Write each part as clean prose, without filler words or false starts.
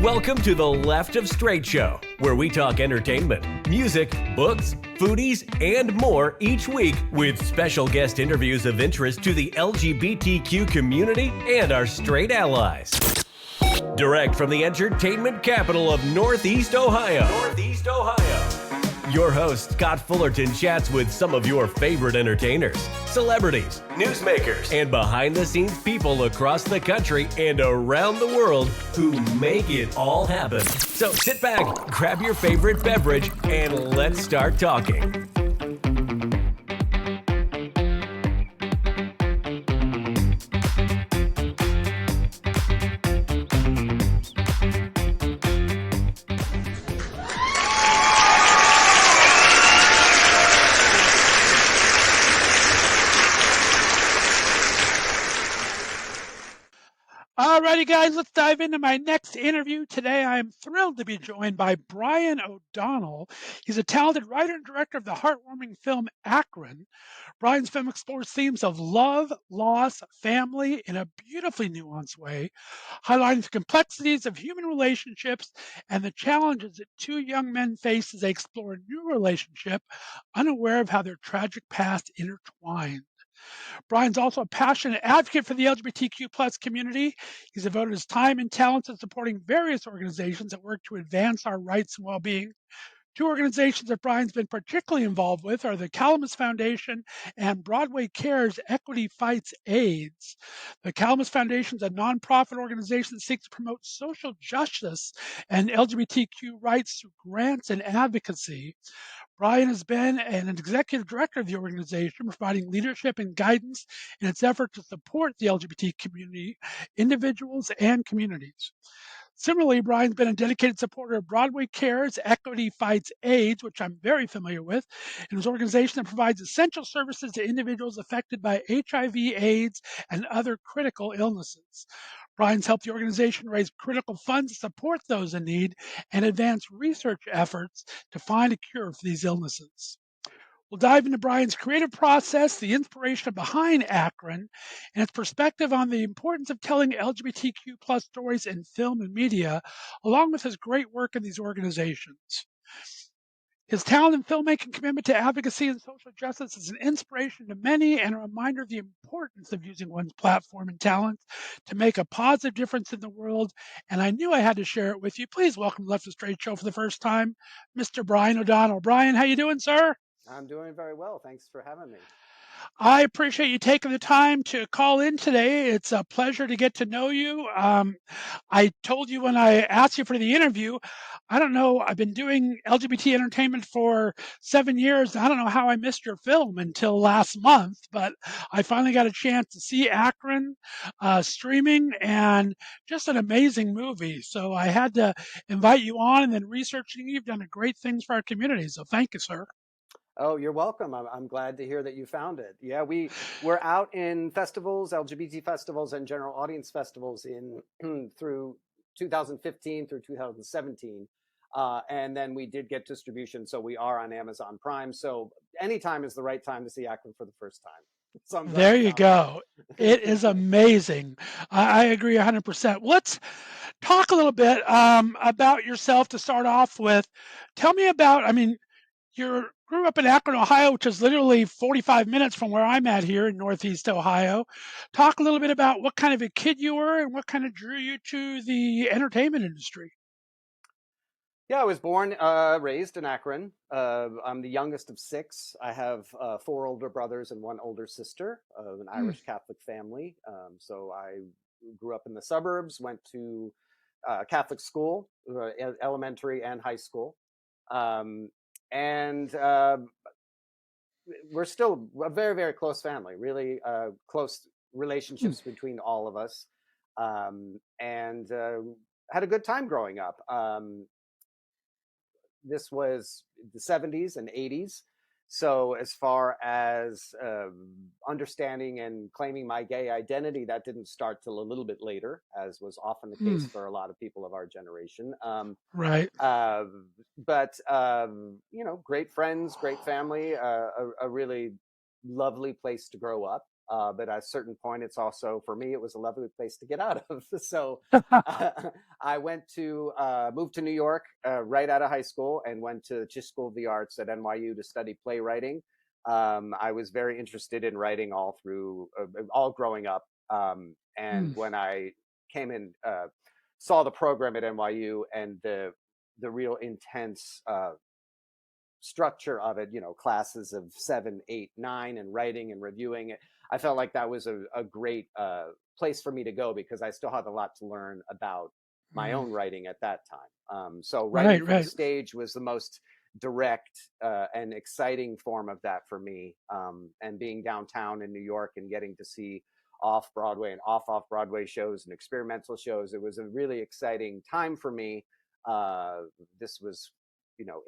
Welcome to the Left of Str8 Show, where we talk entertainment, music, books, foodies, and more each week with special guest interviews of interest to the LGBTQ community and our straight allies. Direct from the entertainment capital of Northeast Ohio. Your host, Scott Fullerton, chats with some of your favorite entertainers, celebrities, newsmakers, and behind-the-scenes people across the country and around the world who make it all happen. So sit back, grab your favorite beverage, and let's start talking. Alrighty, guys, let's dive into my next interview. Today, I'm thrilled to be joined by Brian O'Donnell. He's a talented writer and director of the heartwarming film Akron. Brian's film explores themes of love, loss, family in a beautifully nuanced way, highlighting the complexities of human relationships and the challenges that two young men face as they explore a new relationship, unaware of how their tragic past intertwine. Brian's also a passionate advocate for the LGBTQ plus community. He's devoted his time and talents to supporting various organizations that work to advance our rights and well-being. Two organizations that Brian's been particularly involved with are the Calamus Foundation and Broadway Cares Equity Fights AIDS. The Calamus Foundation is a nonprofit organization that seeks to promote social justice and LGBTQ rights through grants and advocacy. Brian has been an executive director of the organization, providing leadership and guidance in its effort to support the LGBT community, individuals, and communities. Similarly, Brian's been a dedicated supporter of Broadway Cares Equity Fights AIDS, which I'm very familiar with, and is an organization that provides essential services to individuals affected by HIV, AIDS, and other critical illnesses. Brian's helped the organization raise critical funds to support those in need and advance research efforts to find a cure for these illnesses. We'll dive into Brian's creative process, the inspiration behind Akron, and its perspective on the importance of telling LGBTQ plus stories in film and media, along with his great work in these organizations. His talent in filmmaking, commitment to advocacy and social justice is an inspiration to many and a reminder of the importance of using one's platform and talent to make a positive difference in the world. And I knew I had to share it with you. Please welcome Left of Str8 Show for the first time, Mr. Brian O'Donnell. Brian, how you doing, sir? I'm doing very well. Thanks for having me. I appreciate you taking the time to call in today. It's a pleasure to get to know you. I told you when I asked you for the interview, I don't know, I've been doing LGBT entertainment for 7 years. I don't know how I missed your film until last month, but I finally got a chance to see Akron streaming, and just an amazing movie. So I had to invite you on, and then researching you, you've done great things for our community. So thank you, sir. Oh, you're welcome. I'm glad to hear that you found it. Yeah, we're out in festivals, LGBT festivals, and general audience festivals in through 2015 through 2017. And then we did get distribution, so we are on Amazon Prime. So anytime is the right time to see Akron for the first time. So there you go. It is amazing. I agree 100%. Let's talk a little bit about yourself to start off with. Tell me about, you grew up in Akron, Ohio, which is literally 45 minutes from where I'm at here in Northeast Ohio. Talk a little bit about what kind of a kid you were and what kind of drew you to the entertainment industry. Yeah, I was born, raised in Akron. I'm the youngest of 6. I have 4 older brothers and 1 older sister of an Irish Catholic family. So I grew up in the suburbs, went to Catholic school, elementary and high school. And we're still a very, very close family, really close relationships between all of us, and had a good time growing up. This was the 70s and 80s. So as far as understanding and claiming my gay identity, that didn't start till a little bit later, as was often the case for a lot of people of our generation. Right. But great friends, great family, a really lovely place to grow up. But at a certain point, it's also, for me, it was a lovely place to get out of. So I moved to New York right out of high school and went to Tisch School of the Arts at NYU to study playwriting. I was very interested in writing all growing up. And Hmm. when I came in, saw the program at NYU and the real intense structure of it, classes of 7, 8, 9, and writing and reviewing it. I felt like that was a great place for me to go because I still had a lot to learn about my Hmm. own writing at that time. So writing Right, for the right. stage was the most direct and exciting form of that for me. And being downtown in New York and getting to see off Broadway and off Broadway shows and experimental shows, it was a really exciting time for me. This was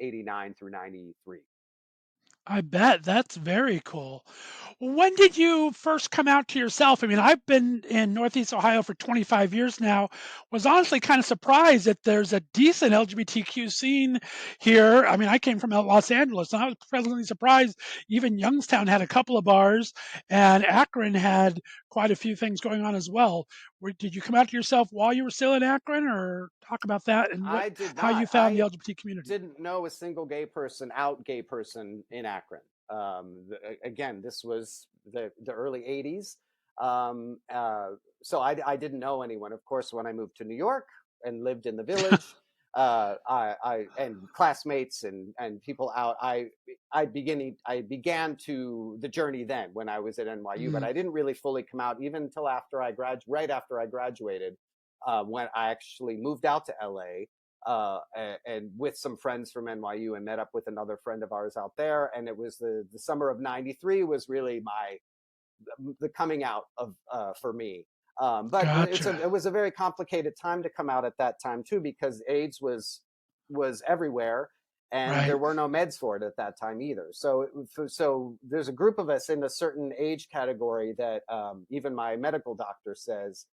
89 through 93. I bet that's very cool. When did you first come out to yourself? I mean, I've been in Northeast Ohio for 25 years now. Was honestly kind of surprised that there's a decent LGBTQ scene here. I mean, I came from Los Angeles, and I was pleasantly surprised. Even Youngstown had a couple of bars, and Akron had quite a few things going on as well. Did you come out to yourself while you were still in Akron, or talk about that and I did how you not. found the I LGBT community? didn't know a single gay person in Akron. Again, this was the early 80s. So I didn't know anyone. Of course, when I moved to New York and lived in the village, and classmates and people out, I began to the journey then when I was at NYU, but Mm, I didn't really fully come out even until right after I graduated, when I actually moved out to LA, and with some friends from NYU, and met up with another friend of ours out there. And it was the summer of 93 was really the coming out of for me. But gotcha. it was a very complicated time to come out at that time too, because AIDS was everywhere, and there Right. were no meds for it at that time either. So there's a group of us in a certain age category that even my medical doctor says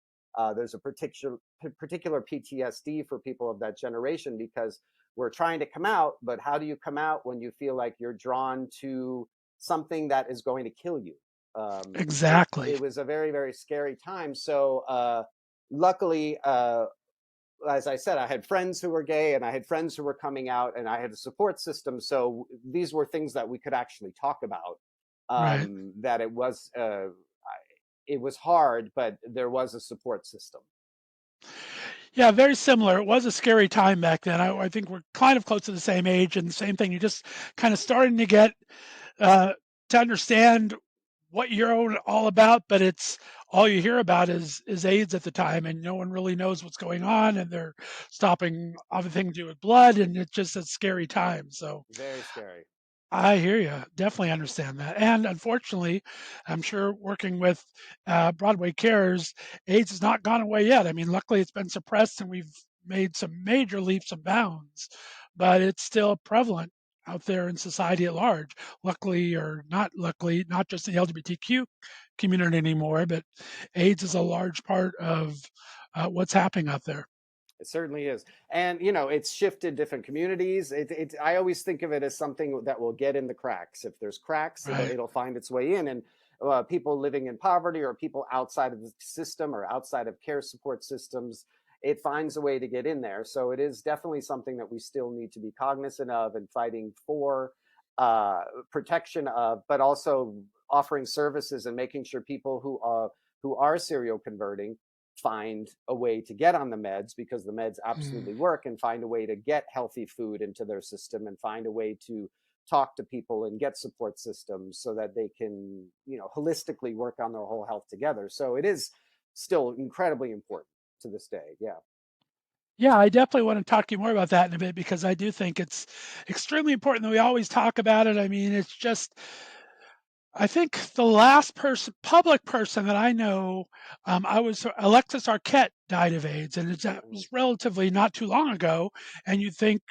there's a particular PTSD for people of that generation, because we're trying to come out, but how do you come out when you feel like you're drawn to something that is going to kill you? Exactly. It was a very, very scary time. So luckily, as I said, I had friends who were gay, and I had friends who were coming out, and I had a support system. So these were things that we could actually talk about. Right. That it was hard, but there was a support system. Yeah, very similar. It was a scary time back then. I Yeah, think we're kind of close to the same age and the same thing. You're just kind of starting to get uh, to understand what you're all about, but it's all you hear about is AIDS at the time, and no one really knows what's going on, and they're stopping everything to do with blood, and it's just a scary time. So very scary. I hear you. Definitely understand that. And unfortunately, I'm sure working with Broadway Cares, AIDS has not gone away yet. I mean, luckily it's been suppressed and we've made some major leaps and bounds, but it's still prevalent out there in society at large. Luckily, not just the LGBTQ community anymore, but AIDS is a large part of what's happening out there. It certainly is. And, it's shifted different communities. I always think of it as something that will get in the cracks. If there's cracks, Right. it'll find its way in. And people living in poverty, or people outside of the system, or outside of care support systems, it finds a way to get in there. So it is definitely something that we still need to be cognizant of and fighting for protection of, but also offering services and making sure people who are serial converting find a way to get on the meds, because the meds Mm. absolutely work, and find a way to get healthy food into their system, and find a way to talk to people and get support systems so that they can, holistically work on their whole health together. So it is still incredibly important to this day. Yeah. Yeah, I definitely want to talk to you more about that in a bit because I do think it's extremely important that we always talk about it. I mean, it's just, I think the last public person that I know, I was Alexis Arquette died of AIDS, and that Mm. was relatively not too long ago. And you'd think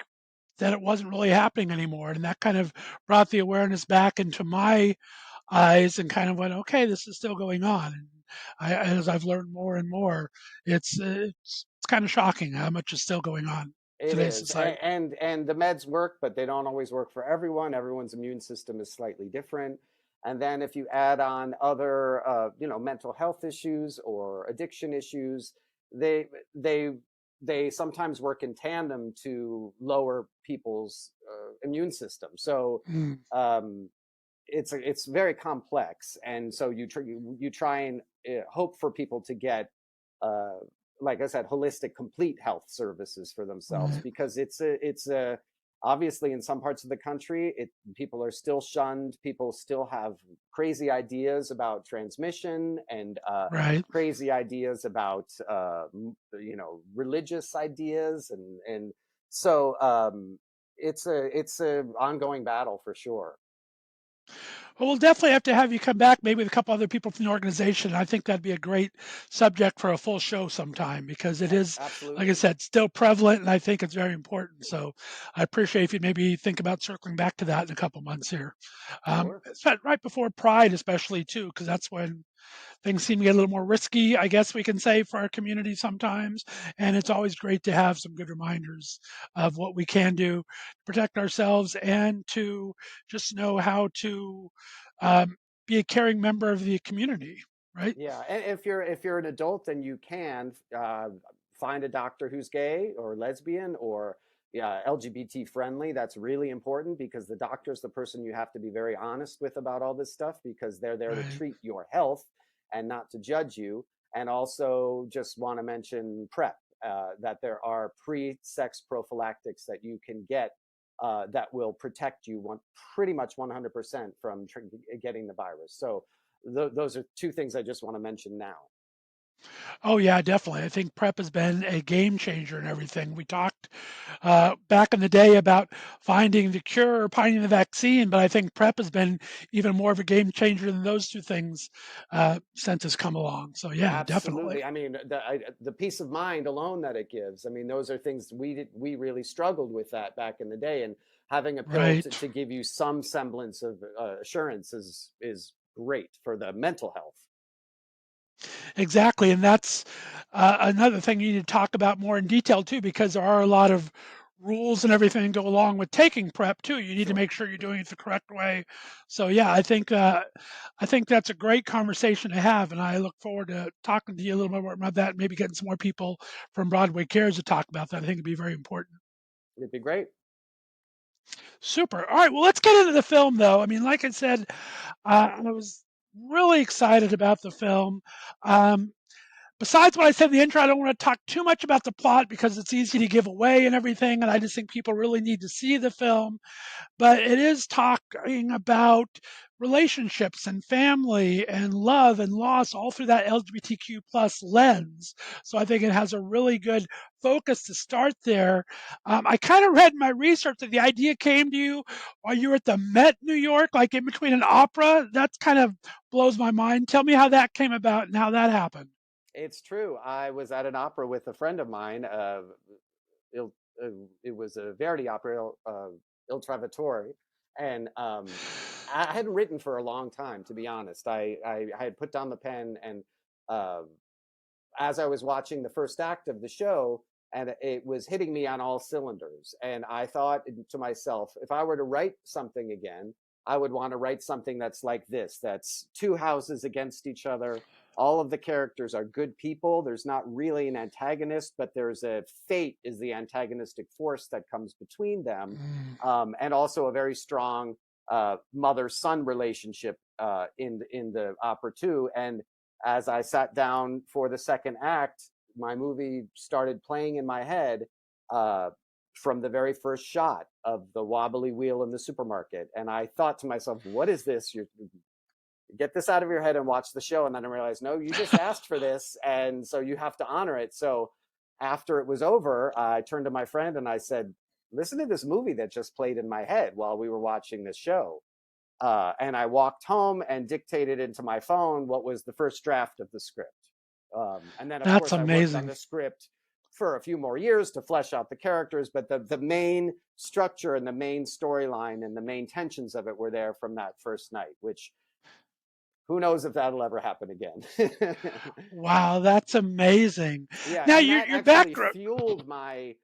that it wasn't really happening anymore, and that kind of brought the awareness back into my eyes, and kind of went, okay, this is still going on. And as I've learned more and more, it's kind of shocking how much is still going on in It today's is, society. and the meds work, but they don't always work for everyone. Everyone's immune system is slightly different. And then if you add on other, mental health issues or addiction issues, they they they sometimes work in tandem to lower people's immune system. So Mm, um, it's very complex, and so you try and hope for people to get, uh, like I said, holistic, complete health services for themselves, right. because it's a obviously in some parts of the country, people are still shunned. People still have crazy ideas about transmission, and Right. crazy ideas about religious ideas, and so it's a ongoing battle for sure. Well, we'll definitely have to have you come back, maybe with a couple other people from the organization. I think that'd be a great subject for a full show sometime because it is, like I Absolutely. said, still prevalent, and I think it's very important. So I appreciate if you maybe think about circling back to that in a couple months here. Sure. It's right before Pride, especially too, because that's when things seem to get a little more risky, I guess we can say, for our community sometimes. And it's always great to have some good reminders of what we can do to protect ourselves and to just know how to be a caring member of the community, right? Yeah, and if you're an adult and you can, find a doctor who's gay or lesbian or, yeah, LGBT friendly. That's really important, because the doctor's the person you have to be very honest with about all this stuff, because they're there to Right. treat your health and not to judge you. And also, just want to mention PrEP, that there are pre-sex prophylactics that you can get, that will protect you pretty much 100% from getting the virus. So those are two things I just want to mention now. Oh yeah, definitely. I think prep has been a game changer in everything. We talked back in the day about finding the cure or finding the vaccine, but I think prep has been even more of a game changer than those two things since it's come along. So yeah, definitely. Absolutely. I mean, the peace of mind alone that it gives. I mean, those are things we really struggled with that back in the day, and having a pill Right. to give you some semblance of assurance is great for the mental health. Exactly, and that's another thing you need to talk about more in detail too, because there are a lot of rules and everything go along with taking prep too. You need to Sure. make sure you're doing it the correct way. So yeah, I think that's a great conversation to have, and I look forward to talking to you a little bit more about that. Maybe getting some more people from Broadway Cares to talk about that. I think it'd be very important. It'd be great. Super. All right, well, let's get into the film though. I mean, like I said, I was really excited about the film. Um, Besides what I said in the intro, I don't want to talk too much about the plot because it's easy to give away and everything. And I just think people really need to see the film. But it is talking about relationships and family and love and loss all through that LGBTQ plus lens. So I think it has a really good focus to start there. I kind of read in my research that the idea came to you while you were at the Met New York, like in between an opera. That kind of blows my mind. Tell me how that came about and how that happened. It's true. I was at an opera with a friend of mine. Il, uh, it was a Verdi opera, Il Trovatore, and I hadn't written for a long time, to be honest. I had put down the pen, and uh, as I was watching the first act of the show, and it was hitting me on all cylinders. And I thought to myself, if I were to write something again, I would want to write something that's like this, that's two houses against each other. All of the characters are good people. There's not really an antagonist, but there's a fate is the antagonistic force that comes between them. Mm. And also a very strong mother-son relationship in the opera too. And as I sat down for the second act, my movie started playing in my head, uh, from the very first shot of the wobbly wheel in the supermarket. And I thought to myself, what is this? You get this out of your head and watch the show. And then I realized, no, you just asked for this. And so you have to honor it. So after it was over, I turned to my friend and I said, listen to this movie that just played in my head while we were watching this show. And I walked home and dictated into my phone what was the first draft of the script. And then, of That's course, I worked on amazing. the script for a few more years to flesh out the characters, but the main structure and the main storyline and the main tensions of it were there from that first night, which who knows if that'll ever happen again. Wow, that's amazing. Yeah, Now and that your actually background. fueled my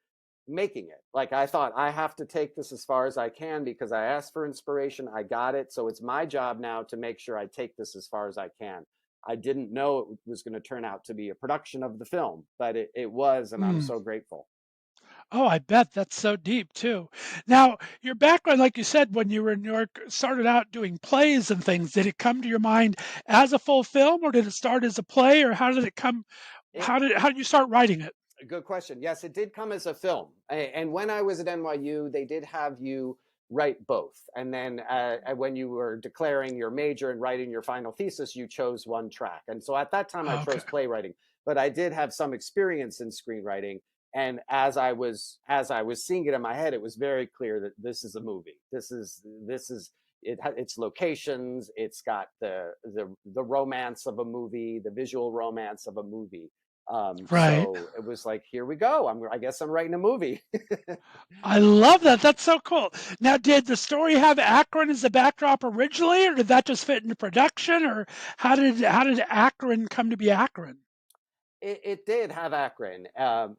making it. Like, I thought, I have to take this as far as I can because I asked for inspiration. I got it. So it's my job now to make sure I take this as far as I can. I didn't know it was going to turn out to be a production of the film, but it was, and I'm Mm. so grateful. Oh, I bet that's so deep too. Now, your background, like you said, when you were in New York, started out doing plays and things. Did it come to your mind as a full film, or did it start as a play, or how did it come? It, How did you start writing it? Good question. Yes, it did come as a film. And when I was at NYU, they did have you write both. And then when you were declaring your major and writing your final thesis, you chose one track. And so at that time, I Okay. chose playwriting, but I did have some experience in screenwriting. And as I was seeing it in my head, it was very clear that this is a movie. This is its locations. It's got the romance of a movie, the visual romance of a movie. Right. So it was like, here we go. I guess I'm writing a movie. I love that. That's so cool. Now, did the story have Akron as the backdrop originally, or did that just fit into production, or how did Akron come to be Akron? It did have Akron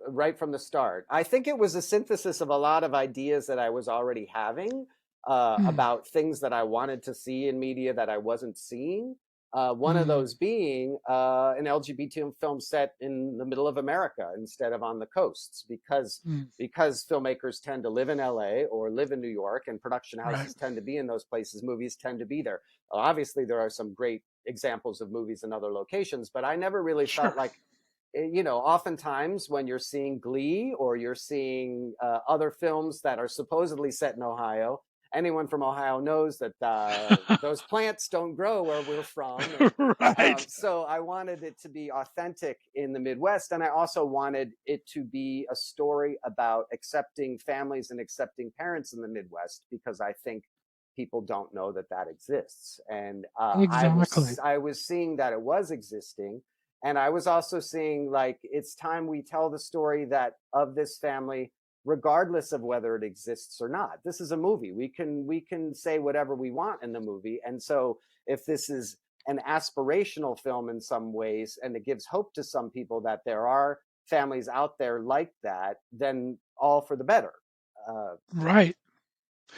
right from the start. I think it was a synthesis of a lot of ideas that I was already having Mm, about things that I wanted to see in media that I wasn't seeing. One of mm, those being an LGBT film set in the middle of America instead of on the coasts, mm, because filmmakers tend to live in LA or live in New York, and production right. houses tend to be in those places. Movies tend to be there. Obviously, there are some great examples of movies in other locations, but I never really felt Sure. like, oftentimes when you're seeing Glee or you're seeing other films that are supposedly set in Ohio, anyone from Ohio knows that those plants don't grow where we're from. And Right. so I wanted it to be authentic in the Midwest. And I also wanted it to be a story about accepting families and accepting parents in the Midwest, because I think people don't know that that exists. And Exactly. I was seeing that it was existing, and I was also seeing, like, it's time we tell the story that of this family, regardless of whether it exists or not. This is a movie. We can say whatever we want in the movie. And so if this is an aspirational film in some ways, and it gives hope to some people that there are families out there like that, then all for the better. Uh, Right.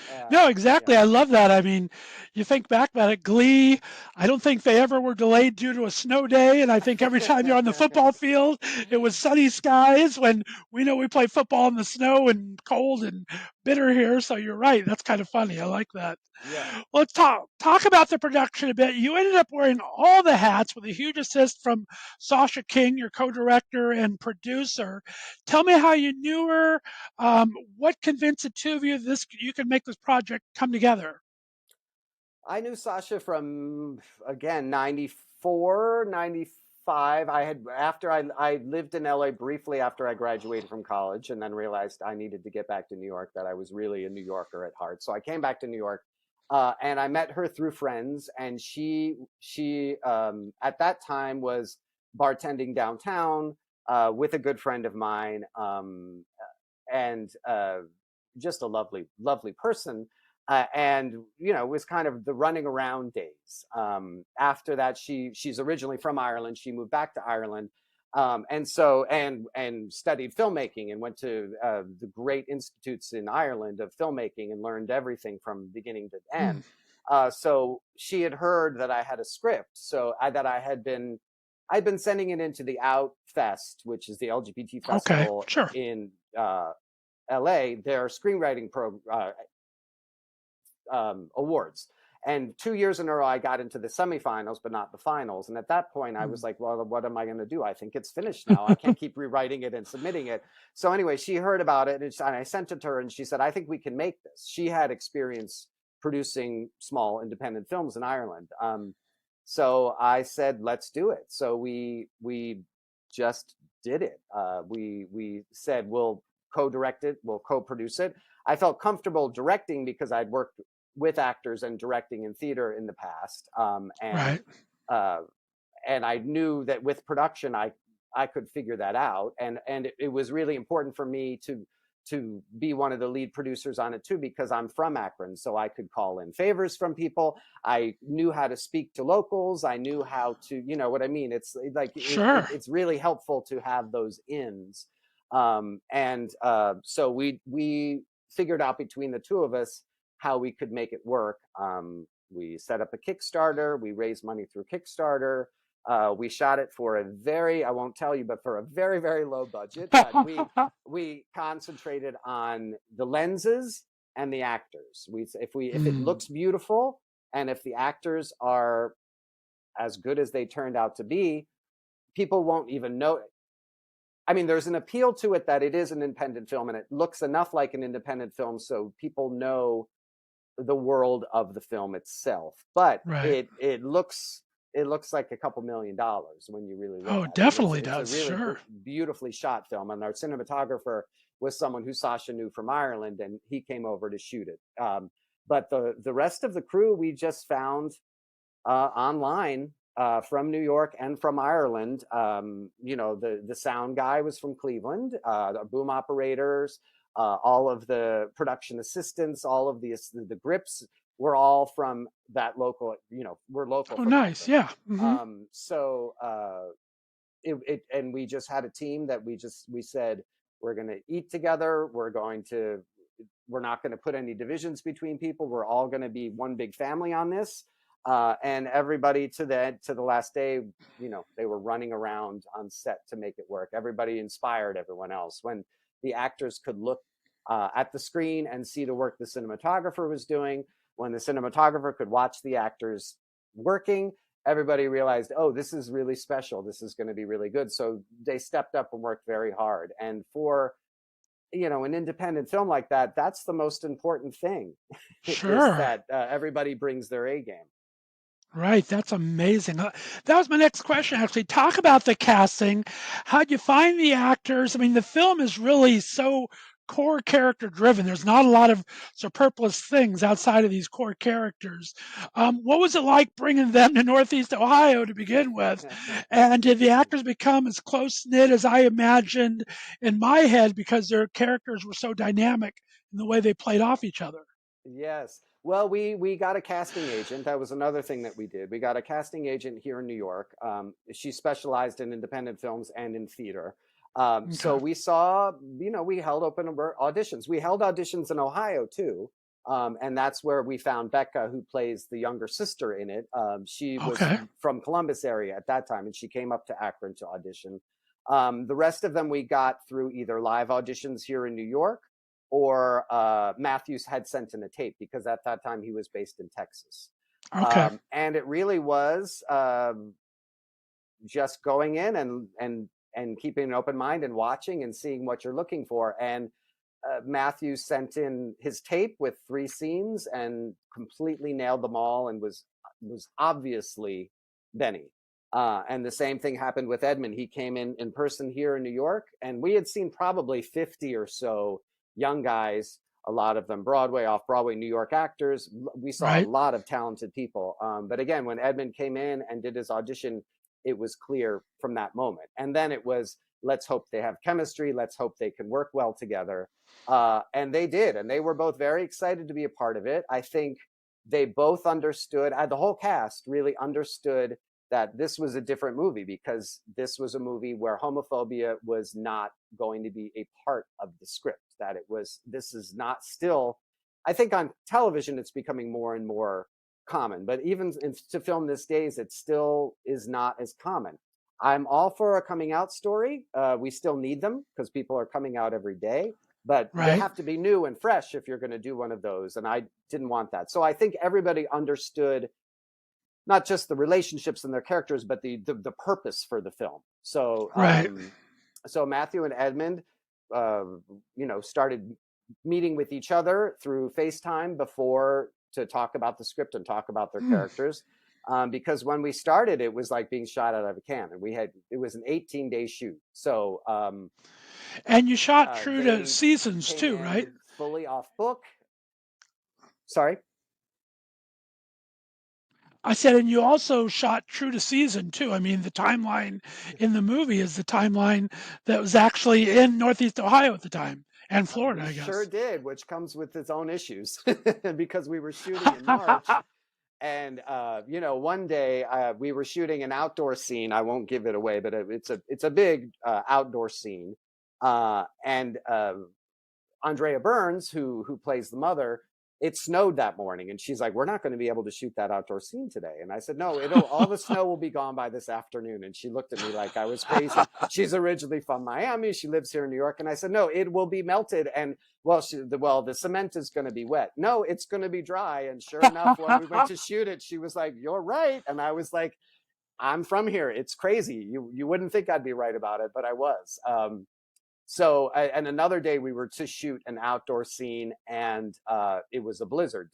uh, No, yeah. exactly. I love that. I mean, you think back about it, Glee, I don't think they ever were delayed due to a snow day. And I think every time you're on the football field, it was sunny skies when we know we play football in the snow and cold and bitter here. So you're right. That's kind of funny. I like that. Yeah. Let's talk about the production a bit. You ended up wearing all the hats with a huge assist from Sasha King, your co-director and producer. Tell me how you knew her. What convinced the two of you this you could make this project come together? I knew Sasha from, again, 94, 95. I lived in LA briefly after I graduated from college, and then realized I needed to get back to New York, that I was really a New Yorker at heart. So I came back to New York, and I met her through friends. And she at that time was bartending downtown with a good friend of mine, and just a lovely, lovely person. And it was kind of the running around days. After that, she's originally from Ireland. She moved back to Ireland, and studied filmmaking, and went to the great institutes in Ireland of filmmaking, and learned everything from beginning to Hmm. end. So she had heard that I had a script, that I'd been sending it into the Out Fest, which is the LGBT Okay, festival sure. in LA, their screenwriting awards. And 2 years in a row, I got into the semifinals, but not the finals. And at that point, I Hmm. was like, well, what am I going to do? I think it's finished now. I can't keep rewriting it and submitting it. So anyway, she heard about it, and I sent it to her, and she said, I think we can make this. She had experience producing small independent films in Ireland. So I said, let's do it. So we just did it. We said, we'll co-direct it, we'll co-produce it. I felt comfortable directing because I'd worked with actors and directing in theater in the past, Right. uh, and I knew that with production, I could figure that out, and it was really important for me to be one of the lead producers on it too, because I'm from Akron, so I could call in favors from people. I knew how to speak to locals. I knew how to, you know what I mean. It's like Sure. it's really helpful to have those ins. So we figured out between the two of us how we could make it work. We set up a Kickstarter. We raised money through Kickstarter. We shot it for a very, I won't tell you, but for a very, very low budget. But we concentrated on the lenses and the actors. If it looks beautiful and if the actors are as good as they turned out to be, people won't even know it. I mean, there's an appeal to it that it is an independent film and it looks enough like an independent film so people know the world of the film itself. But Right. it looks like a couple $1 million when you really look Oh, at it. definitely It's a does. really Sure. beautifully shot film, and our cinematographer was someone who Sasha knew from Ireland, and he came over to shoot it. But the rest of the crew we just found online from New York and from Ireland. The sound guy was from Cleveland, the boom operators, all of the production assistants, all of the grips were all from that local, we're local Oh, from nice. Akron. Yeah. Mm-hmm. And we just had a team that we said, we're going to eat together. We're not going to put any divisions between people. We're all going to be one big family on this. And everybody to the last day, they were running around on set to make it work. Everybody inspired everyone else. When the actors could look at the screen and see the work the cinematographer was doing, when the cinematographer could watch the actors working, everybody realized, oh, this is really special. This is going to be really good. So they stepped up and worked very hard. And for an independent film like that, that's the most important thing. Is Sure. that everybody brings their A game. Right, that's amazing. That was my next question, actually. Talk about the casting. How'd you find the actors? I mean, the film is really so core character driven. There's not a lot of superfluous things outside of these core characters. What was it like bringing them to Northeast Ohio to begin with? And did the actors become as close knit as I imagined in my head because their characters were so dynamic in the way they played off each other? Yes. Well, we got a casting agent. That was another thing that we did. We got a casting agent here in New York. She specialized in independent films and in theater. So Okay. we saw, we held open auditions. We held auditions in Ohio too. And that's where we found Becca, who plays the younger sister in it. She was Okay. from Columbus area at that time, and she came up to Akron to audition. The rest of them we got through either live auditions here in New York, or Matthews had sent in a tape, because at that time he was based in Texas. Okay. And it really was just going in and keeping an open mind and watching and seeing what you're looking for. And Matthews sent in his tape with 3 scenes and completely nailed them all, and was obviously Benny. And the same thing happened with Edmund. He came in person here in New York, and we had seen probably 50 or so young guys, a lot of them Broadway, off-Broadway, New York actors. We saw a Right. lot of talented people. But again, when Edmund came in and did his audition, it was clear from that moment. And then it was, let's hope they have chemistry. Let's hope they can work well together. And they did. And they were both very excited to be a part of it. I think they both understood, the whole cast really understood that this was a different movie, because this was a movie where homophobia was not going to be a part of the script. That this is not still, I think on television it's becoming more and more common, but even to film these days, it still is not as common. I'm all for a coming out story. We still need them because people are coming out every day, but they Right. have to be new and fresh if you're going to do one of those. And I didn't want that. So I think everybody understood not just the relationships and their characters, but the purpose for the film. So Right. so Matthew and Edmund, started meeting with each other through FaceTime before, to talk about the script and talk about their Hmm. characters. Because when we started, it was like being shot out of a can, and it was an 18-day shoot. So And you shot true to they seasons came too, right? in fully off book. Sorry. I said, and you also shot true to season too. I mean, the timeline in the movie is the timeline that was actually in Northeast Ohio at the time, and Florida, We I sure guess. did, which comes with its own issues, because we were shooting in March. And one day we were shooting an outdoor scene. I won't give it away, but it's a big outdoor scene. And Andrea Burns, who plays the mother, it snowed that morning, and she's like, "We're not going to be able to shoot that outdoor scene today." And I said, "No, it'll all the snow will be gone by this afternoon." And she looked at me like I was crazy. She's originally from Miami. She lives here in New York, and I said, "No, it will be melted, and the cement is going to be wet. No, it's going to be dry." And sure enough, when we went to shoot it, she was like, "You're right," and I was like, "I'm from here. It's crazy. You wouldn't think I'd be right about it, but I was." And another day we were to shoot an outdoor scene, and it was a blizzard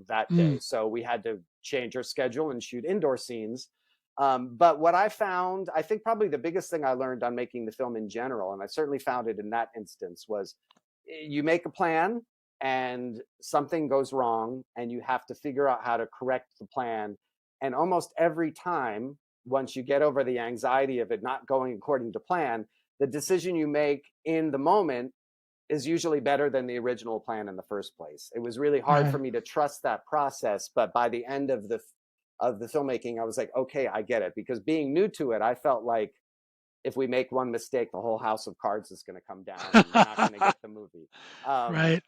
that day. Mm, So we had to change our schedule and shoot indoor scenes. But what I found, I think probably the biggest thing I learned on making the film in general, and I certainly found it in that instance, was you make a plan and something goes wrong, and you have to figure out how to correct the plan. And almost every time, once you get over the anxiety of it not going according to plan, the decision you make in the moment is usually better than the original plan in the first place. It was really hard for right. me to trust that process, but by the end of the filmmaking, I was like, okay, I get it. Because being new to it, I felt like if we make one mistake, the whole house of cards is going to come down, and we're not going to get the movie. Um, Right.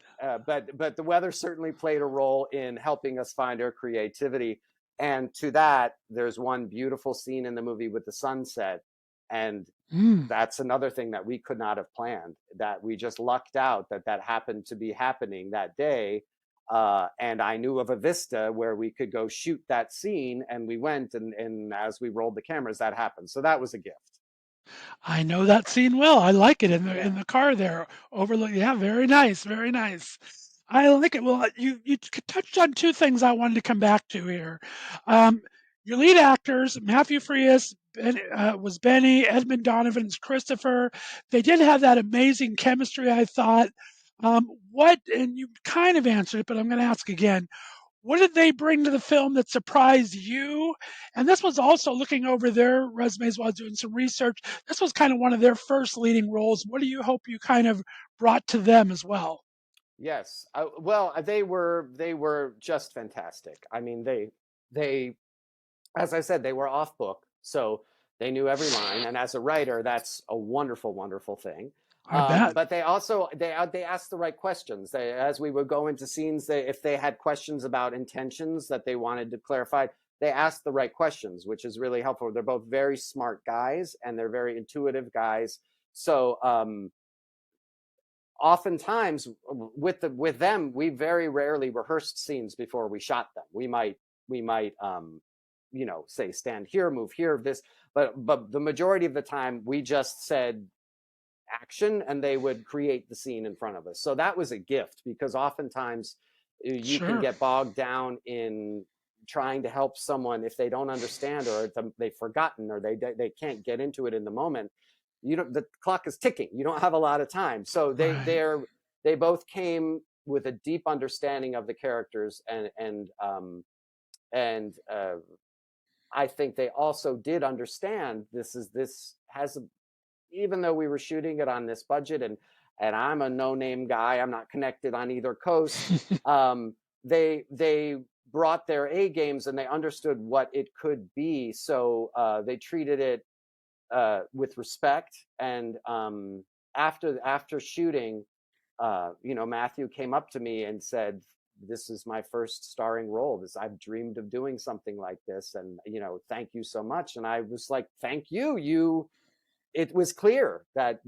but the weather certainly played a role in helping us find our creativity. And to that, there's one beautiful scene in the movie with the sunset, and Mm, that's another thing that we could not have planned, that we just lucked out that happened to be happening that day. And I knew of a vista where we could go shoot that scene, and we went, and as we rolled the cameras, that happened. So that was a gift. I know that scene well. I like it in Yeah. the car there, overlook. Yeah, very nice, very nice. I like it. Well, you touched on two things I wanted to come back to here. Um, your lead actors, Matthew Frias was Benny, Edmund Donovan's Christopher. They did have that amazing chemistry, I thought. What, and you kind of answered it, but I'm going to ask again. What did they bring to the film that surprised you? And this was also looking over their resumes while doing some research. This was kind of one of their first leading roles. What do you hope you kind of brought to them as well? Yes. Well, they were just fantastic. I mean, they as I said, they were off book, so they knew every line. And as a writer, that's a wonderful, wonderful thing. I bet. But they also they asked the right questions. As we would go into scenes, if they had questions about intentions that they wanted to clarify, they asked the right questions, which is really helpful. They're both very smart guys, and they're very intuitive guys. So oftentimes with them, we very rarely rehearsed scenes before we shot them. We might say stand here, move here, this, but the majority of the time we just said action, and they would create the scene in front of us. So that was a gift, because oftentimes you can Sure. get bogged down in trying to help someone if they don't understand, or they've forgotten, or they can't get into it in the moment. The clock is ticking. You don't have a lot of time. So Right. they both came with a deep understanding of the characters, and I think they also did understand this has a, even though we were shooting it on this budget, and I'm a no name guy, I'm not connected on either coast. They brought their A games, and they understood what it could be. So they treated it with respect. And after shooting, Matthew came up to me and said, "This is my first starring role. I've dreamed of doing something like this, and thank you so much." And I was like, "Thank you. It was clear that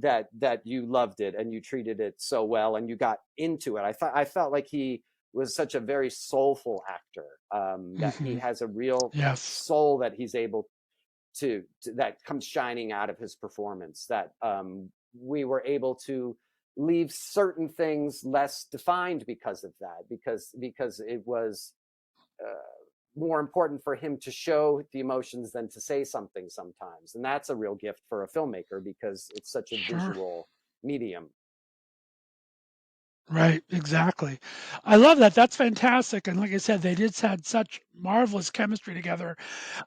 you loved it, and you treated it so well, and you got into it." I felt like he was such a very soulful actor, that he Hmm. has a real Yes. soul that he's able that comes shining out of his performance, that we were able to leave certain things less defined because of that, because it was uh, more important for him to show the emotions than to say something sometimes. And that's a real gift for a filmmaker, because it's such a Sure. visual medium. Right, exactly. I love that. That's fantastic. And like I said, they just had such marvelous chemistry together.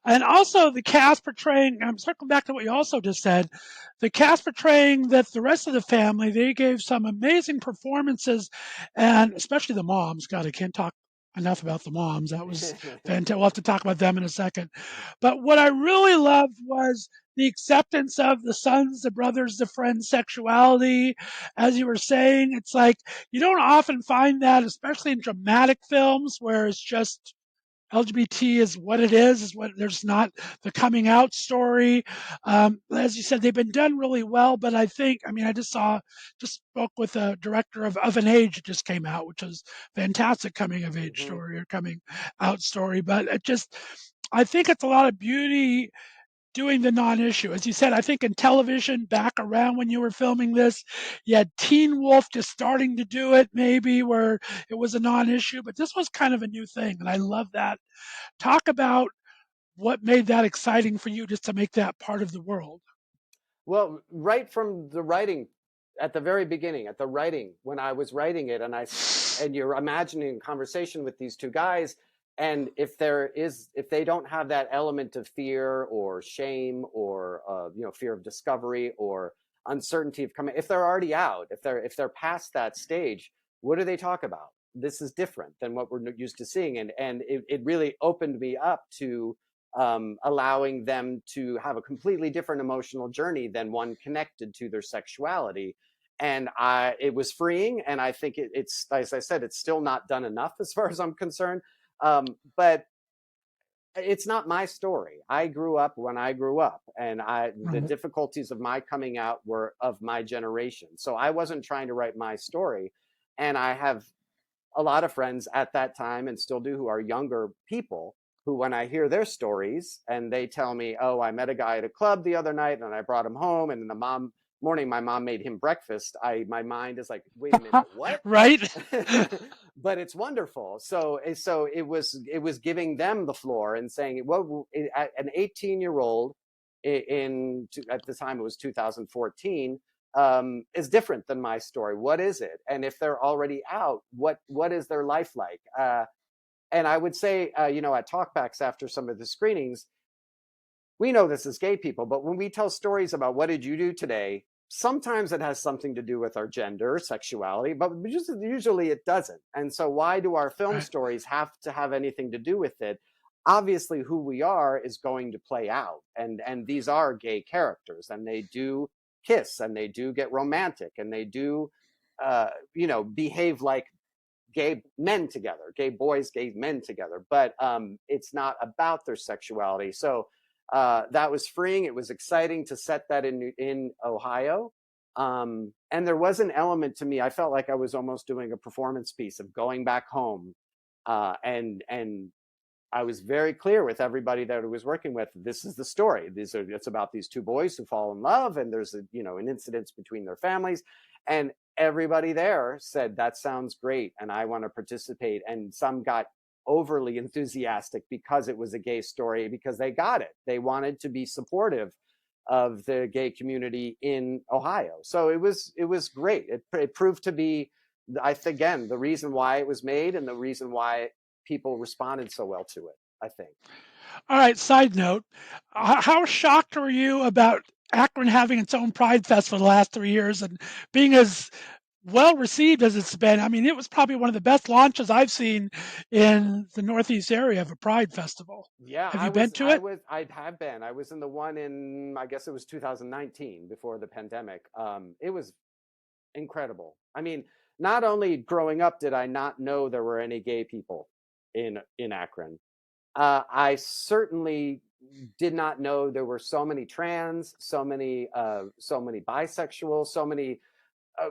And also the cast portraying, I'm circling back to what you also just said, the cast portraying that the rest of the family, they gave some amazing performances, and especially the moms. God, I can't talk enough about the moms. That was fantastic. We'll have to talk about them in a second. But what I really loved was the acceptance of the sons, the brothers, the friends' sexuality. As you were saying, it's like you don't often find that, especially in dramatic films, where it's just LGBT is what it is what there's not the coming out story. As you said, they've been done really well, but I think, I mean, just spoke with a director of An Age that just came out, which was fantastic coming of age Hmm. story or coming out story. But I think it's a lot of beauty doing the non-issue. As you said, I think in television back around when you were filming this, you had Teen Wolf just starting to do it maybe where it was a non-issue, but this was kind of a new thing. And I love that. Talk about what made that exciting for you just to make that part of the world. Well, right from the writing, at the very beginning, at the writing, when I was writing it, and you're imagining a conversation with these two guys, and if they don't have that element of fear or shame or fear of discovery or uncertainty of coming, if they're already out, if they're past that stage, what do they talk about? This is different than what we're used to seeing, and it really opened me up to allowing them to have a completely different emotional journey than one connected to their sexuality. And it was freeing. And I think it's, as I said, it's still not done enough as far as I'm concerned. But it's not my story. I grew up when I grew up, and the Right. difficulties of my coming out were of my generation. So I wasn't trying to write my story. And I have a lot of friends at that time and still do who are younger people who, when I hear their stories and they tell me, oh, I met a guy at a club the other night and I brought him home, and in the morning my mom made him breakfast, my mind is like, wait a minute, what? Right? But it's wonderful. So it was giving them the floor and saying, well, an 18-year-old at the time it was 2014, is different than my story. What is it? And if they're already out, what is their life like? And I would say, at talkbacks after some of the screenings, we know this as gay people, but when we tell stories about what did you do today, sometimes it has something to do with our gender, sexuality, but usually it doesn't. And so why do our film Right. stories have to have anything to do with it? Obviously, who we are is going to play out. And these are gay characters, and they do kiss, and they do get romantic, and they do behave like gay men together, gay boys, gay men together, but it's not about their sexuality. So that was freeing. It was exciting to set that in Ohio. And there was an element to me, I felt like I was almost doing a performance piece of going back home. And I was very clear with everybody that I was working with. This is the story. It's about these two boys who fall in love, and there's an incident between their families, and everybody there said that sounds great, and I want to participate. And some got overly enthusiastic because it was a gay story, because they got it. They wanted to be supportive of the gay community in Ohio. So it was great. It proved to be, I think, again, the reason why it was made and the reason why people responded so well to it, I think. All right. Side note: how shocked were you about Akron having its own Pride Festival the last 3 years and being as well received as it's been? I mean, it was probably one of the best launches I've seen in the Northeast area of a Pride Festival. Yeah, Have you been to it? I have been. I was in the one in, I guess it was 2019, before the pandemic. It was incredible. I mean, not only growing up did I not know there were any gay people in Akron, I certainly did not know there were so many trans, so many bisexual, so many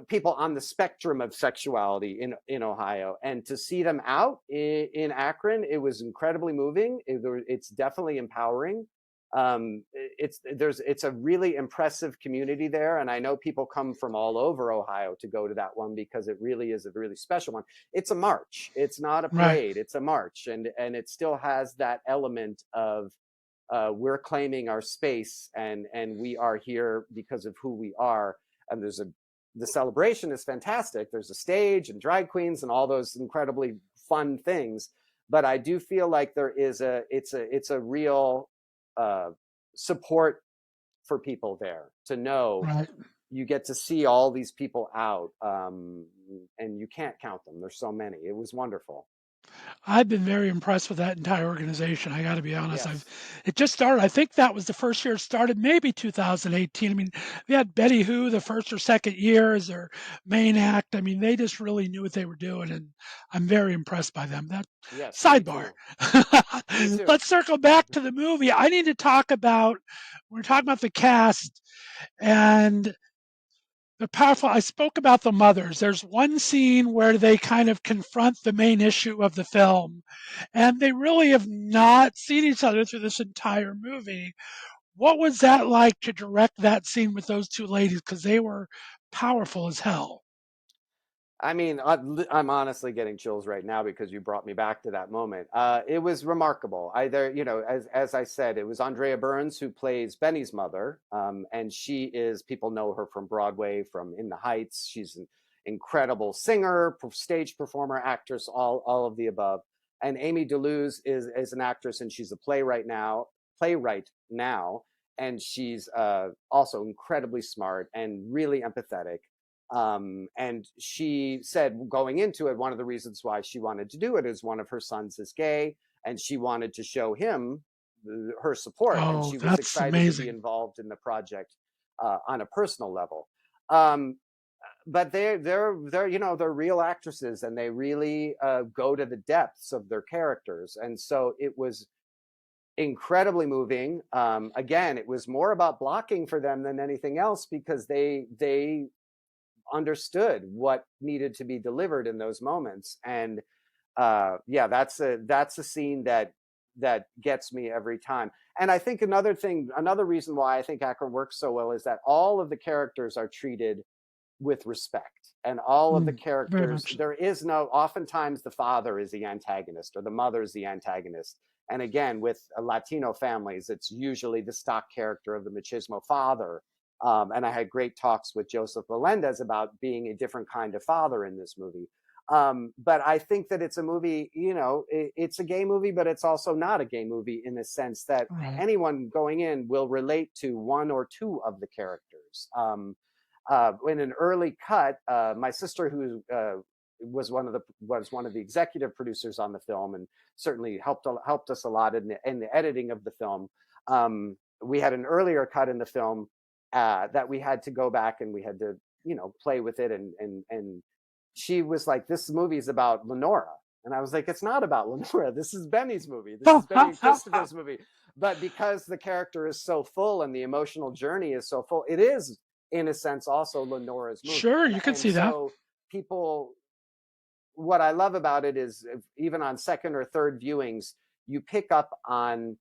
people on the spectrum of sexuality in Ohio, and to see them out in Akron, it was incredibly moving. It's definitely empowering. It's a really impressive community there, and I know people come from all over Ohio to go to that one because it really is a really special one. It's a march. It's not a Right. parade. It's a march, and it still has that element of we're claiming our space, and we are here because of who we are. And the celebration is fantastic. There's a stage and drag queens and all those incredibly fun things. But I do feel like it's a real support for people there to know Right. you get to see all these people out, and you can't count them. There's so many. It was wonderful. I've been very impressed with that entire organization. I got to be honest. Yes. It just started. I think that was the first year it started, maybe 2018. I mean, they had Betty Who the first or second year as their main act. I mean, they just really knew what they were doing, and I'm very impressed by them. That Yes, me sidebar. too. Me too. Let's circle back to the movie. I need to talk about. We're talking about the cast and the powerful. I spoke about the mothers. There's one scene where they kind of confront the main issue of the film, and they really have not seen each other through this entire movie. What was that like to direct that scene with those two ladies? Because they were powerful as hell. I mean, I'm honestly getting chills right now because you brought me back to that moment. It was remarkable. Either, as I said, it was Andrea Burns who plays Benny's mother, and she is, people know her from Broadway, from In the Heights. She's an incredible singer, stage performer, actress, all of the above. And Amy DeLuze is an actress, and she's a playwright now, and she's also incredibly smart and really empathetic. And she said going into it, one of the reasons why she wanted to do it is one of her sons is gay, and she wanted to show him her support, and Oh, she was that's excited to be amazing. involved in the project on a personal level. Um, but they're real actresses, and they really go to the depths of their characters, and so it was incredibly moving. Again, it was more about blocking for them than anything else because they understood what needed to be delivered in those moments. And yeah, that's a scene that gets me every time. And I think another reason why I think Akron works so well is that all of the characters are treated with respect, and all of the Very characters, much. there is no, oftentimes the father is the antagonist or the mother is the antagonist. And again, with Latino families, it's usually the stock character of the machismo father. And I had great talks with Joseph Melendez about being a different kind of father in this movie. But I think that it's a movie, it's a gay movie, but it's also not a gay movie in the sense that Right. anyone going in will relate to one or two of the characters. In an early cut, my sister, who was one of the executive producers on the film, and certainly helped us a lot in the editing of the film. We had an earlier cut in the film that we had to go back and we had to play with it, and she was like, "This movie is about Lenora." And I was like, "It's not about Lenora. This is Benny's movie. This is Benny and Christopher's movie." But because the character is so full and the emotional journey is so full, it is in a sense also Lenora's movie. Sure, And you can and see that. so people, what I love about it is even on second or third viewings, you pick up on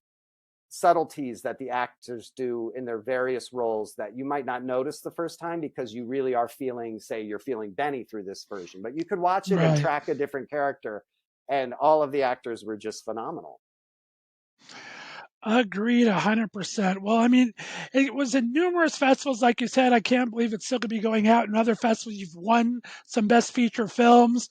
subtleties that the actors do in their various roles that you might not notice the first time because you really are feeling, say, you're feeling Benny through this version, but you could watch it and Right. track a different character, and all of the actors were just phenomenal. Agreed 100%. Well, I mean, it was in numerous festivals, like you said. I can't believe it's still going to be going out in other festivals. You've won some Best Feature Films.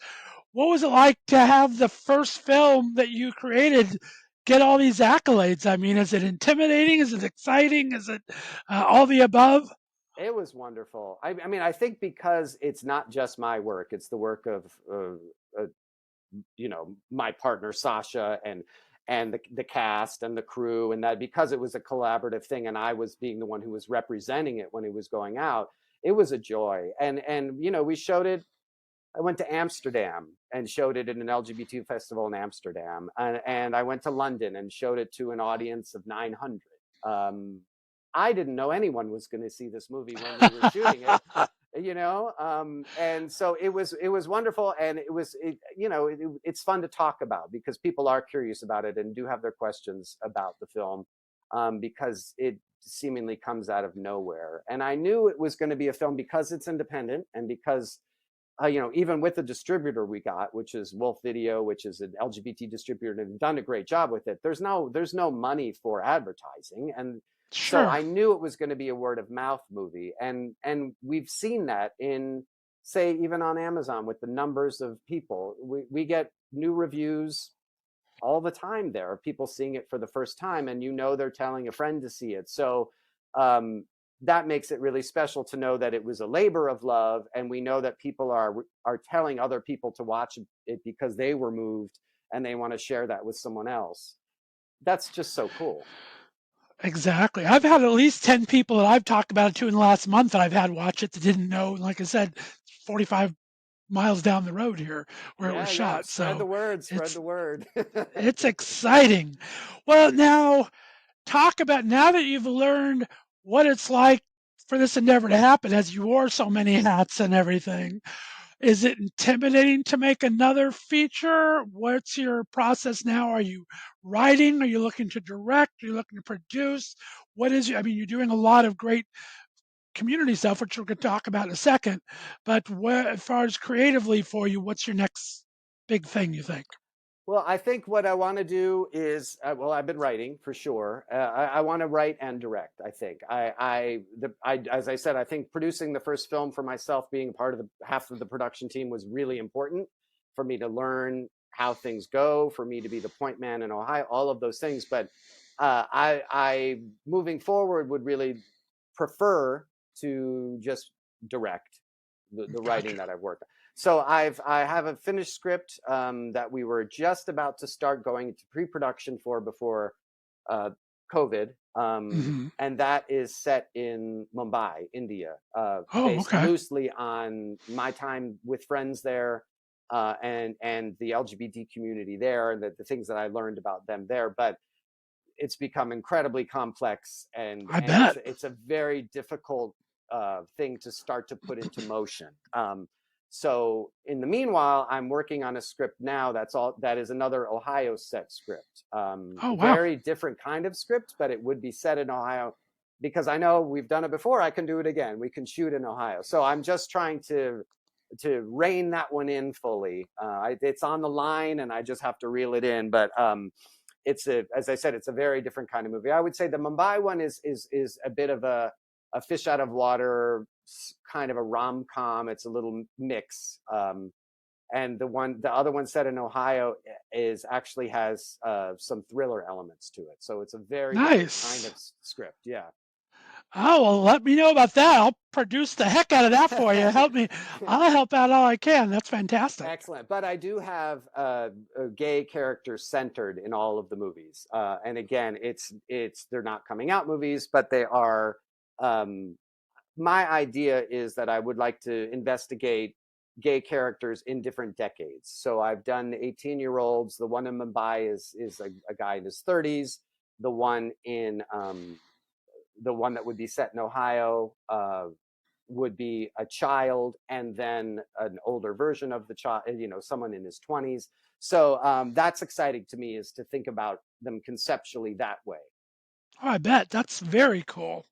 What was it like to have the first film that you created get all these accolades? I mean, is it intimidating? Is it exciting? Is it all the above? It was wonderful. I mean, I think because it's not just my work, it's the work of uh, my partner Sasha, and the cast and the crew, and that because it was a collaborative thing and I was being the one who was representing it when it was going out, it was a joy. And we showed it. I went to Amsterdam and showed it at an LGBT festival in Amsterdam, and I went to London and showed it to an audience of 900. I didn't know anyone was going to see this movie when we were shooting it, and so it was wonderful, and it's fun to talk about because people are curious about it and do have their questions about the film, because it seemingly comes out of nowhere. And I knew it was going to be a film because it's independent, and because even with the distributor we got, which is Wolf Video, which is an LGBT distributor and done a great job with it, there's no money for advertising. And so Sure. I knew it was going to be a word of mouth movie. And we've seen that in, say, even on Amazon with the numbers of people. We get new reviews all the time there of people seeing it for the first time, and they're telling a friend to see it. So that makes it really special to know that it was a labor of love, and we know that people are telling other people to watch it because they were moved and they want to share that with someone else. That's just so cool. Exactly. I've had at least 10 people that I've talked about it to in the last month that I've had watch it that didn't know. Like I said, 45 miles down the road here where it was Yeah. shot. Spread the So word. Spread it's the word. it's exciting. Well, now talk about now that you've learned what it's like for this endeavor to happen as you wore so many hats and everything. Is it intimidating to make another feature? What's your process now? Are you writing? Are you looking to direct? Are you looking to produce? What is I mean, you're doing a lot of great community stuff, which we're going to talk about in a second. But as far as creatively for you, what's your next big thing, you think? Well, I think what I want to do is, well, I've been writing for sure. I want to write and direct. I think as I said, I think producing the first film for myself, being part of the half of the production team, was really important for me to learn how things go, for me to be the point man in Ohio, all of those things. But I moving forward would really prefer to just direct the writing Gotcha. that I've worked on. So I have a finished script that we were just about to start going into pre-production for before COVID, Hmm. and that is set in Mumbai, India, Oh, based okay. loosely on my time with friends there, and the LGBT community there, and the things that I learned about them there. But it's become incredibly complex, I and bet. it's a very difficult thing to start to put into motion. So in the meanwhile, I'm working on a script now that is another Ohio set script. Oh, wow. Very different kind of script, but it would be set in Ohio because I know we've done it before. I can do it again. We can shoot in Ohio. So I'm just trying to rein that one in fully. It's on the line, and I just have to reel it in. But as I said, it's a very different kind of movie. I would say the Mumbai one is a bit of a fish out of water, kind of a rom-com. It's a little mix. And the other one set in Ohio actually has some thriller elements to it. So it's a very different kind Nice. of script. Yeah. Oh, well, let me know about that. I'll produce the heck out of that for you. Help me. I'll help out all I can. That's fantastic. Excellent. But I do have gay characters centered in all of the movies. And again, they're not coming out movies, but they are. My idea is that I would like to investigate gay characters in different decades. So I've done 18-year-olds. The one in Mumbai is a guy in his 30s. The one that would be set in Ohio would be a child, and then an older version of the child, someone in his 20s. So that's exciting to me, is to think about them conceptually that way. Oh, I bet. That's very cool.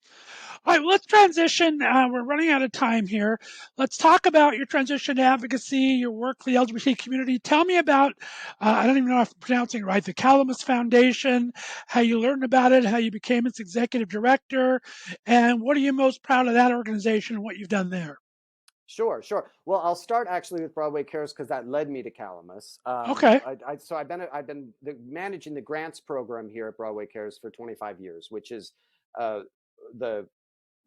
All right, let's transition. We're running out of time here. Let's talk about your transition to advocacy, your work for the LGBT community. Tell me about, I don't even know if I'm pronouncing it right, the Calamus Foundation, how you learned about it, how you became its executive director, and what are you most proud of that organization and what you've done there? Sure, sure. Well, I'll start actually with Broadway Cares because that led me to Calamus. Okay. So I've been managing the grants program here at Broadway Cares for 25 years, which is uh, the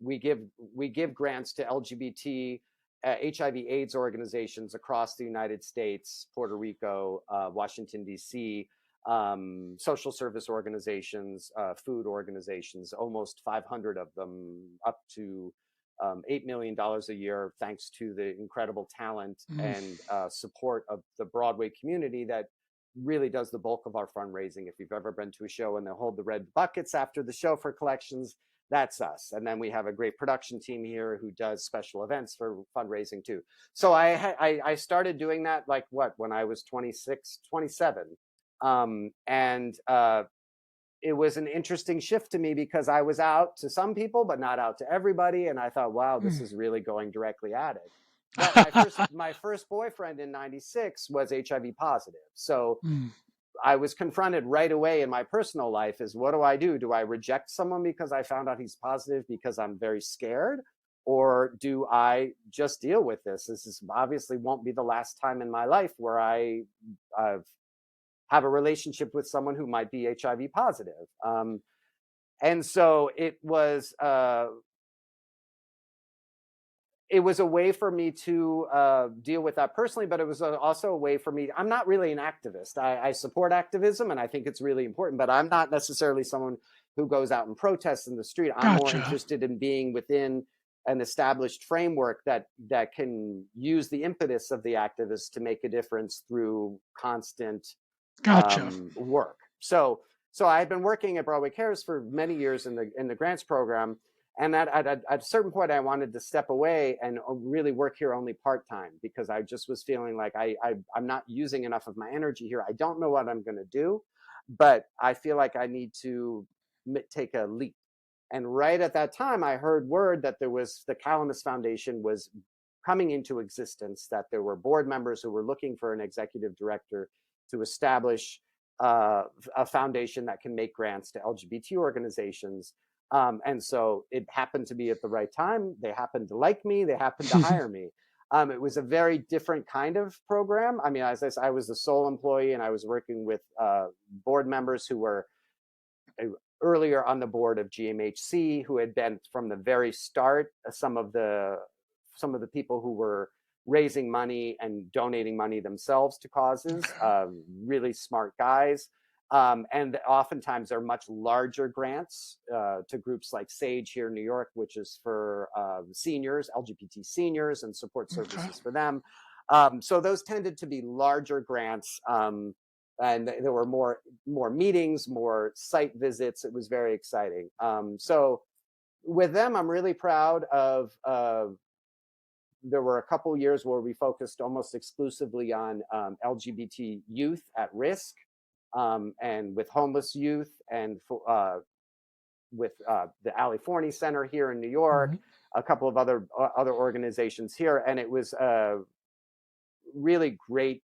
we give grants to LGBT, HIV/AIDS organizations across the United States, Puerto Rico, Washington D.C., social service organizations, food organizations, almost 500 of them, up to $8 million a year, thanks to the incredible talent Mm. and support of the Broadway community that really does the bulk of our fundraising. If you've ever been to a show and they hold the red buckets after the show for collections, that's us. And then we have a great production team here who does special events for fundraising too. So I started doing that when I was 26, 27. And it was an interesting shift to me because I was out to some people, but not out to everybody. And I thought, wow, this Mm. is really going directly at it. But my first boyfriend in '96 was HIV positive. So Mm. I was confronted right away in my personal life is, what do I do? Do I reject someone because I found out he's positive because I'm very scared? Or do I just deal with this? This is obviously won't be the last time in my life where I have a relationship with someone who might be HIV positive. And so it was it was a way for me to deal with that personally, but it was also a way for me. I'm not really an activist. I support activism, and I think it's really important, but I'm not necessarily someone who goes out and protests in the street. I'm more interested in being within an established framework that can use the impetus of the activists to make a difference through constant work. So I've been working at Broadway Cares for many years in the grants program, and at a certain point I wanted to step away and really work here only part-time, because I just was feeling like I'm not using enough of my energy here. I don't know what I'm going to do, but I feel like I need to take a leap. And right at that time, I heard word that the Calamus Foundation was coming into existence, that there were board members who were looking for an executive director to establish a foundation that can make grants to LGBT organizations. And so it happened to be at the right time. They happened to like me. They happened to hire me. It was a very different kind of program. I mean, as I said, I was the sole employee, and I was working with board members who were earlier on the board of GMHC, who had been from the very start some of the people who were raising money and donating money themselves to causes. Really smart guys. And oftentimes they're much larger grants to groups like SAGE here in New York, which is for seniors, LGBT seniors, and support services for them. So those tended to be larger grants. And there were more meetings, more site visits. It was very exciting. So with them, I'm really proud of. There were a couple years where we focused almost exclusively on LGBT youth at risk, and with homeless youth, and with the Ali Forney Center here in New York, a couple of other organizations here, and it was really great.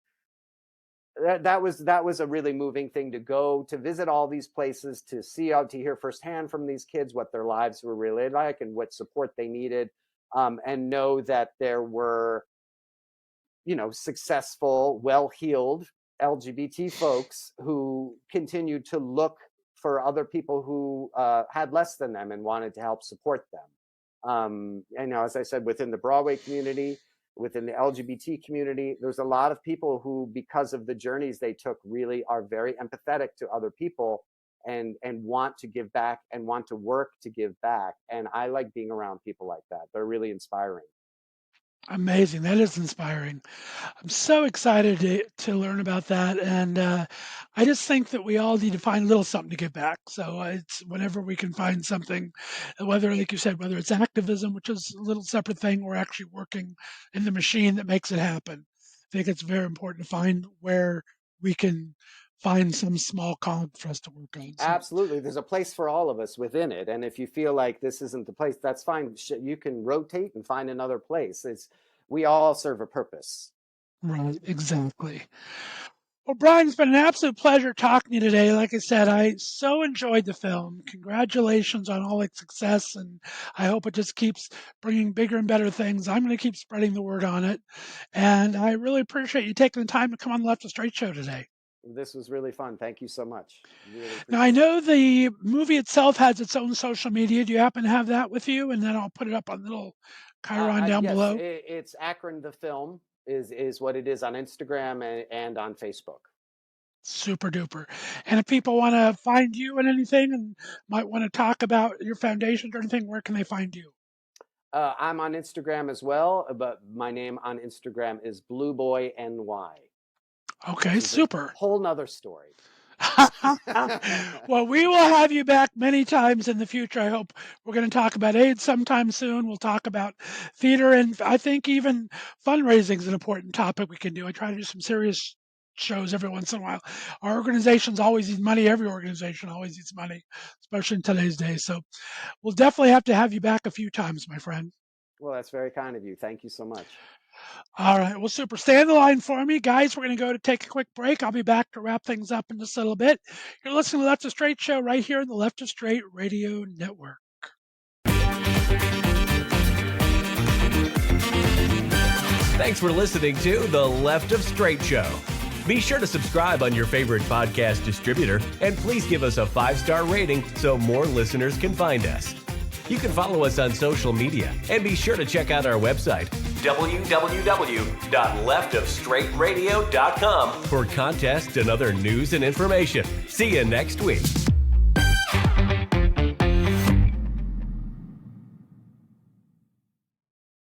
That was a really moving thing to go to visit all these places, to hear firsthand from these kids what their lives were really like and what support they needed, and know that there were, successful, well-heeled LGBT folks who continued to look for other people who had less than them and wanted to help support them. And as I said, within the Broadway community, within the LGBT community, there's a lot of people who, because of the journeys they took, really are very empathetic to other people and want to give back and want to work to give back. And I like being around people like that. They're really inspiring. Amazing. That is inspiring. I'm so excited to learn about that. And I just think that we all need to find a little something to give back. So it's whenever we can find something, whether, like you said, whether it's activism, which is a little separate thing, or actually working in the machine that makes it happen. I think it's very important to find where we can find some small cog for us to work on. So. Absolutely. There's a place for all of us within it. And if you feel like this isn't the place, that's fine. You can rotate and find another place. We all serve a purpose. Right, exactly. Well, Brian, it's been an absolute pleasure talking to you today. Like I said, I so enjoyed the film. Congratulations on all its success, and I hope it just keeps bringing bigger and better things. I'm going to keep spreading the word on it, and I really appreciate you taking the time to come on the Left of Str8 Show today. This was really fun. Thank you so much. Really now, I know the movie itself has its own social media. Do you happen to have that with you? And then I'll put it up on the little chyron down below. It's Akron the Film is what it is on Instagram and on Facebook. Super duper. And if people want to find you and anything and might want to talk about your foundation or anything, where can they find you? I'm on Instagram as well, but my name on Instagram is BlueBoyNY. Okay, super. Whole nother story. Well, we will have you back many times in the future. I hope we're going to talk about AIDS sometime soon. We'll talk about theater, and I think even fundraising is an important topic we can do. I try to do some serious shows every once in a while. Our organizations always need money. Every organization always needs money, especially in today's day. So we'll definitely have to have you back a few times, my friend. Well, that's very kind of you. Thank you so much. All right. Well, super. Stay on the line for me. Guys, we're going to go to take a quick break. I'll be back to wrap things up in just a little bit. You're listening to the Left of Str8 Show right here on the Left of Str8 Radio Network. Thanks for listening to the Left of Str8 Show. Be sure to subscribe on your favorite podcast distributor, and please give us a 5-star rating so more listeners can find us. You can follow us on social media and be sure to check out our website, www.leftofstraightradio.com, for contests and other news and information. See you next week.